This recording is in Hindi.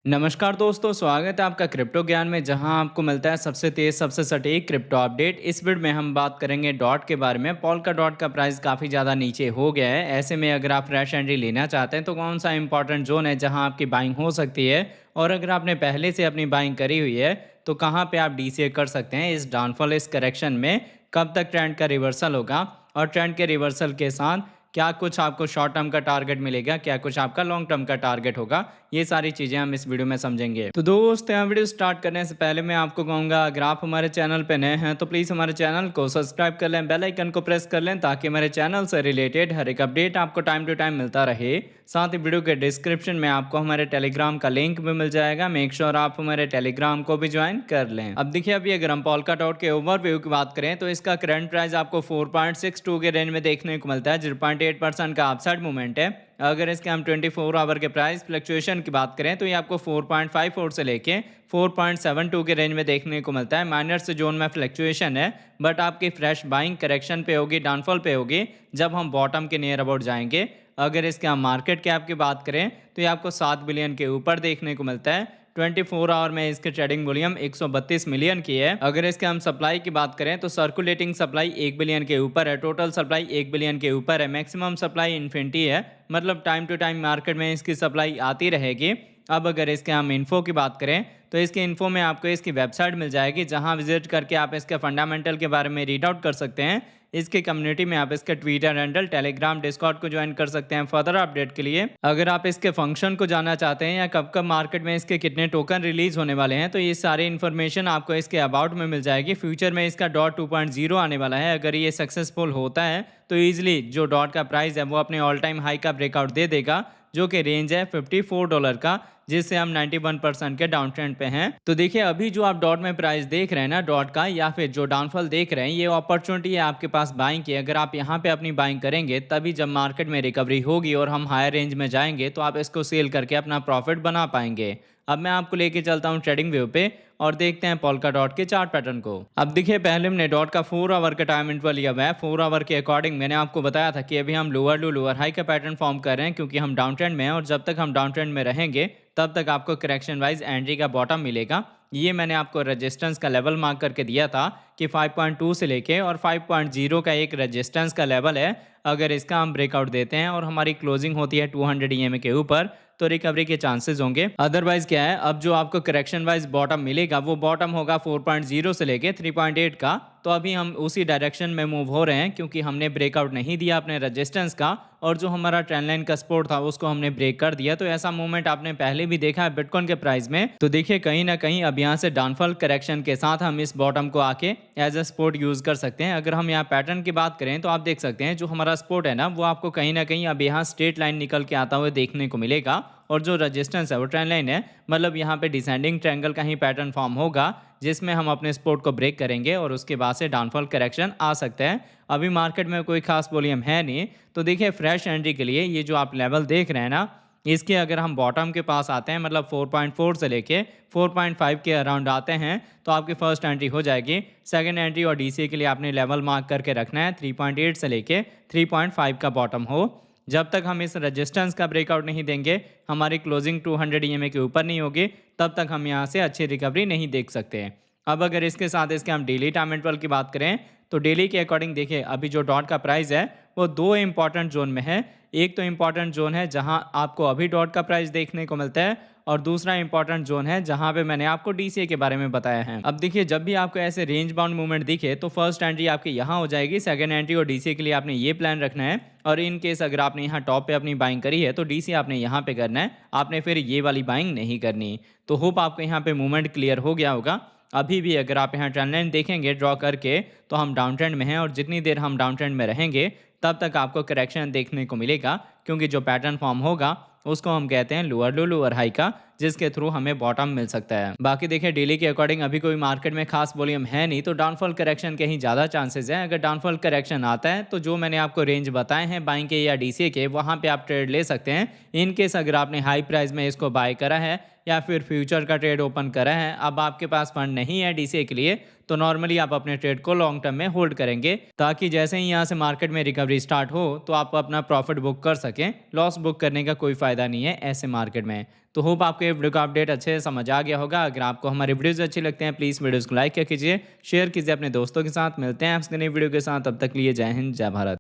नमस्कार दोस्तों, स्वागत है आपका क्रिप्टो ज्ञान में, जहां आपको मिलता है सबसे तेज सबसे सटीक क्रिप्टो अपडेट। इस वीडियो में हम बात करेंगे डॉट के बारे में। पॉल्का डॉट का प्राइस काफ़ी ज़्यादा नीचे हो गया है। ऐसे में अगर आप फ्रेश एंट्री लेना चाहते हैं तो कौन सा इंपॉर्टेंट जोन है जहां आपकी बाइंग हो सकती है, और अगर आपने पहले से अपनी बाइंग करी हुई है तो कहाँ पर आप डीसीए कर सकते हैं। इस डाउनफॉल, इस करेक्शन में कब तक ट्रेंड का रिवर्सल होगा, और ट्रेंड के रिवर्सल के साथ क्या कुछ आपको शॉर्ट टर्म का टारगेट मिलेगा, क्या कुछ आपका लॉन्ग टर्म का टारगेट होगा, ये सारी चीज़ें हम इस वीडियो में समझेंगे। तो दोस्तों, यहाँ वीडियो स्टार्ट करने से पहले मैं आपको कहूँगा, अगर आप हमारे चैनल पे नए हैं तो प्लीज़ हमारे चैनल को सब्सक्राइब कर लें, बेल आइकन को प्रेस कर लें, ताकि हमारे चैनल से रिलेटेड हर एक अपडेट आपको टाइम टू टाइम मिलता रहे। साथ ही वीडियो के डिस्क्रिप्शन में आपको हमारे टेलीग्राम का लिंक भी मिल जाएगा। मेक श्योर आप हमारे टेलीग्राम को भी ज्वाइन कर लें। अब देखिए, अभी अगर हम पॉल्का डॉट के ओवरव्यू की बात करें तो इसका करंट प्राइस आपको 4.62 के रेंज में देखने को मिलता है। 0.8% का अपसाइड मूवमेंट है। अगर इसके हम 24 आवर के प्राइस फ्लक्चुएशन की बात करें तो ये आपको 4.54 से लेके 4.72 के रेंज में देखने को मिलता है। माइनर्स जोन में फ्लक्चुएशन है, बट आपकी फ्रेश बाइंग करेक्शन पे होगी, डाउनफॉल पे होगी, जब हम बॉटम के नियर अबाउट जाएंगे। अगर इसके हम मार्केट कैप की बात करें तो ये आपको 7 बिलियन के ऊपर देखने को मिलता है। 24 आवर में इसके ट्रेडिंग वॉल्यूम 132 मिलियन की है। अगर इसके हम सप्लाई की बात करें तो सर्कुलेटिंग सप्लाई 1 बिलियन के ऊपर है, टोटल सप्लाई 1 बिलियन के ऊपर है, मैक्सिमम सप्लाई इन्फिनिटी है, मतलब टाइम टू टाइम मार्केट में इसकी सप्लाई आती रहेगी। अब अगर इसके हम इन्फो की बात करें तो इसके इन्फो में आपको इसकी वेबसाइट मिल जाएगी, जहां विजिट करके आप इसके फंडामेंटल के बारे में रीड आउट कर सकते हैं। इसके कम्युनिटी में आप इसके ट्विटर हैंडल, टेलीग्राम, डिस्कॉर्ड को ज्वाइन कर सकते हैं फर्दर अपडेट के लिए। अगर आप इसके फंक्शन को जानना चाहते हैं या कब कब मार्केट में इसके कितने टोकन रिलीज होने वाले हैं, तो ये सारी इन्फॉर्मेशन आपको इसके अबाउट में मिल जाएगी। फ्यूचर में इसका डॉट 2.0 आने वाला है। अगर ये सक्सेसफुल होता है तो ईजिली जो डॉट का प्राइस है वो अपने ऑल टाइम हाई का ब्रेकआउट दे देगा, जो कि रेंज है $54 का, जिससे हम 91% के डाउन ट्रेंड पे हैं। तो देखिए, अभी जो आप डॉट में प्राइस देख रहे हैं ना डॉट का, या फिर जो डाउनफॉल देख रहे हैं, ये अपॉर्चुनिटी है आपके पास बाइंग की। अगर आप यहाँ पे अपनी बाइंग करेंगे तभी जब मार्केट में रिकवरी होगी और हम हायर रेंज में जाएंगे तो आप इसको सेल करके अपना प्रॉफिट बना पाएंगे। अब मैं आपको लेके चलता हूँ ट्रेडिंग व्यू पे और देखते हैं पॉल्का डॉट के चार्ट पैटर्न को। अब देखिए, पहले हमने डॉट का 4 आवर का टाइम इंटरवल लिया हुआ है। 4 आवर के अकॉर्डिंग मैंने आपको बताया था कि अभी हम लोअर लो लोअर हाई का पैटर्न फॉर्म कर रहे हैं, क्योंकि हम डाउन ट्रेंड में हैं, और जब तक हम डाउन ट्रेंड में रहेंगे तब तक आपको करेक्शन वाइज एंट्री का बॉटम मिलेगा। ये मैंने आपको रेजिस्टेंस का लेवल मार्क करके दिया था कि 5.2 से लेके और 5.0 का एक रेजिस्टेंस का लेवल है। अगर इसका हम ब्रेकआउट देते हैं और हमारी क्लोजिंग होती है 200 ईएमए के ऊपर, तो रिकवरी के चांसेस होंगे। अदरवाइज क्या है, अब जो आपको करेक्शन वाइज बॉटम मिलेगा वो बॉटम होगा 4.0 से लेके 3.8 का। तो अभी हम उसी डायरेक्शन में मूव हो रहे हैं, क्योंकि हमने ब्रेकआउट नहीं दिया अपने रेजिस्टेंस का, और जो हमारा ट्रेंड लाइन का सपोर्ट था उसको हमने ब्रेक कर दिया। तो ऐसा मूवमेंट आपने पहले भी देखा है बिटकॉइन के प्राइस में। तो देखिए, कहीं ना कहीं अब यहाँ से डाउनफॉल करेक्शन के साथ हम इस बॉटम को आके एज अ सपोर्ट यूज कर सकते हैं। अगर हम यहाँ पैटर्न की बात करें तो आप देख सकते हैं जो हमारा सपोर्ट है ना, वो आपको कहीं ना कहीं अब यहाँ स्ट्रेट लाइन निकल के आता हुआ देखने को मिलेगा, और जो रेजिस्टेंस है वो ट्रेंड लाइन है। मतलब यहाँ पे डिसेंडिंग ट्रायंगल का ही पैटर्न फॉर्म होगा, जिसमें हम अपने सपोर्ट को ब्रेक करेंगे और उसके बाद से डाउनफॉल करेक्शन आ सकता है। अभी मार्केट में कोई खास वॉल्यूम है नहीं। तो देखिए, फ्रेश एंट्री के लिए ये जो आप लेवल देख रहे हैं ना, इसके अगर हम बॉटम के पास आते हैं, मतलब 4.4 से लेके 4.5 के अराउंड आते हैं, तो आपकी फर्स्ट एंट्री हो जाएगी। सेकंड एंट्री और डीसी के लिए आपने लेवल मार्क करके रखना है 3.8 से लेके 3.5 का बॉटम हो। जब तक हम इस रेजिस्टेंस का ब्रेकआउट नहीं देंगे, हमारी क्लोजिंग 200 ईएमए के ऊपर नहीं होगी, तब तक हम यहाँ से अच्छी रिकवरी नहीं देख सकते। अब अगर इसके साथ इसके हम डेली टाइम इंटरवल की बात करें तो डेली के अकॉर्डिंग देखिए, अभी जो डॉट का प्राइस है वो दो इंपॉर्टेंट जोन में है। एक तो इंपॉर्टेंट जोन है जहां आपको अभी डॉट का प्राइस देखने को मिलता है, और दूसरा इंपॉर्टेंट जोन है जहां पे मैंने आपको डीसीए के बारे में बताया है। अब देखिए, जब भी आपको ऐसे रेंज बाउंड मूवमेंट दिखे तो फर्स्ट एंट्री आपकी यहाँ हो जाएगी। सेकंड एंट्री और डीसीए के लिए आपने ये प्लान रखना है, और इन केस अगर आपने यहाँ टॉप पे अपनी बाइंग करी है तो डीसी आपने यहाँ पे करना है, आपने फिर ये वाली बाइंग नहीं करनी। तो होप आपको यहाँ पे मूवमेंट क्लियर हो गया होगा। अभी भी अगर आप यहाँ ट्रेंड लाइन देखेंगे ड्रॉ करके, तो हम डाउन ट्रेंड में हैं, और जितनी देर हम डाउन ट्रेंड में रहेंगे तब तक आपको करेक्शन देखने को मिलेगा, क्योंकि जो पैटर्न फॉर्म होगा उसको हम कहते हैं लोअर लो लोअर हाई का, जिसके थ्रू हमें बॉटम मिल सकता है। बाकी देखिए, डेली के अकॉर्डिंग अभी कोई मार्केट में खास वॉल्यूम है नहीं, तो डाउनफॉल करेक्शन के ही ज़्यादा चांसेस हैं। अगर डाउनफॉल करेक्शन आता है तो जो मैंने आपको रेंज बताए हैं बाइंग के या डीसीए के, वहाँ पे आप ट्रेड ले सकते हैं। इन केस अगर आपने हाई प्राइस में इसको बाय करा है या फिर फ्यूचर का ट्रेड ओपन करा है, अब आपके पास फंड नहीं है डीसीए के लिए, तो नॉर्मली आप अपने ट्रेड को लॉन्ग टर्म में होल्ड करेंगे, ताकि जैसे ही यहाँ से मार्केट में रिकवरी स्टार्ट हो तो आप अपना प्रॉफिट बुक कर सकें। लॉस बुक करने का कोई फायदा नहीं है ऐसे मार्केट में। तो होप आपको ये वीडियो का अपडेट अच्छे से समझ आ गया होगा। अगर आपको हमारे वीडियोस अच्छे लगते हैं प्लीज़ वीडियोस को लाइक किया कीजिए, शेयर कीजिए अपने दोस्तों के साथ। मिलते हैं आपसे नई वीडियो के साथ, तब तक के लिए जय हिंद, जय भारत।